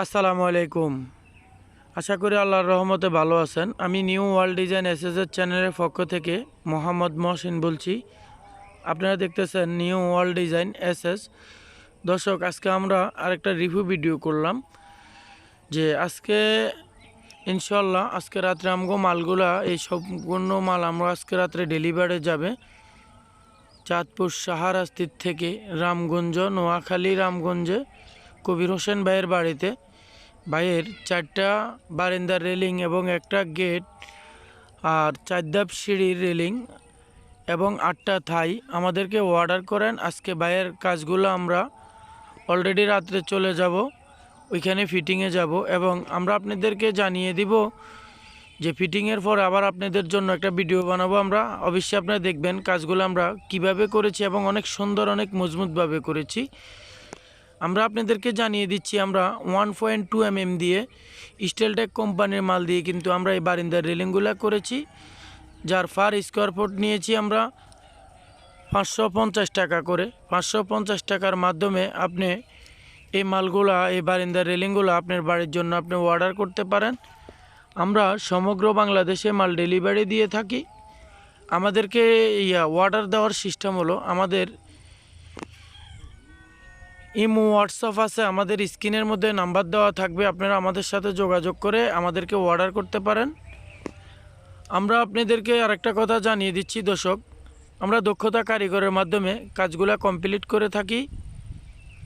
আসসালামু আলাইকুম। আশা করি আল্লাহর রহমতে ভালো আছেন। আমি নিউ ওয়ার্ল্ড ডিজাইন এসএসএর চ্যানেলের পক্ষ থেকে মোহাম্মদ মহসিন বলছি। আপনারা দেখতেছেন নিউ ওয়ার্ল্ড ডিজাইন এসএস। দর্শক, আজকে আমরা আরেকটা রিভিউ ভিডিও করলাম যে আজকে ইনশাল্লাহ আজকে রাত্রে আমগো মালগুলা এই সম্পূর্ণ মাল আমরা আজকে রাত্রে ডেলিভারি যাবে চাঁদপুর সাহারাস্তির থেকে রামগঞ্জ, নোয়াখালী রামগঞ্জে কবির হোসেন ভাইয়ের বাড়িতে। ভাইয়ের 4টা বারান্দার রেলিং এবং একটা গেট আর 4 ধাপ সিঁড়ির রেলিং এবং 8টা থাই আমাদেরকে অর্ডার করেন। আজকে ভাইয়ের কাজগুলো আমরা অলরেডি রাত্রে চলে যাব, ওইখানে ফিটিংয়ে যাব এবং আমরা আপনাদেরকে জানিয়ে দিব যে ফিটিংয়ের পর আবার আপনাদের জন্য একটা ভিডিও বানাবো আমরা। অবশ্যই আপনারা দেখবেন কাজগুলো আমরা কিভাবে করেছি এবং অনেক সুন্দর, অনেক মজবুতভাবে করেছি। আমরা আপনাদেরকে জানিয়ে দিচ্ছি আমরা 1.2 mm দিয়ে স্টিলটেক কোম্পানির মাল দিয়ে কিন্তু আমরা এই বারিন্দার রেলিংগুলো করেছি, যার পার স্কোয়ার ফুট নিয়েছি আমরা 550 টাকা করে। 550 টাকার মাধ্যমে আপনি এই মালগুলা, এই বারিন্দার রেলিংগুলো আপনার বাড়ির জন্য আপনি অর্ডার করতে পারেন। আমরা সমগ্র বাংলাদেশে মাল ডেলিভারি দিয়ে থাকি। আমাদেরকে অর্ডার দেওয়ার সিস্টেম হলো, আমাদের ইমো হোয়াটসঅ্যাপ আছে, আমাদের স্ক্রিনের মধ্যে নাম্বার দেওয়া থাকবে, আপনারা আমাদের সাথে যোগাযোগ করে আমাদেরকে অর্ডার করতে পারেন। আমরা আপনাদেরকে আরেকটা কথা জানিয়ে দিচ্ছি দর্শক, আমরা দক্ষতা কারিগরের মাধ্যমে কাজগুলো কমপ্লিট করে থাকি।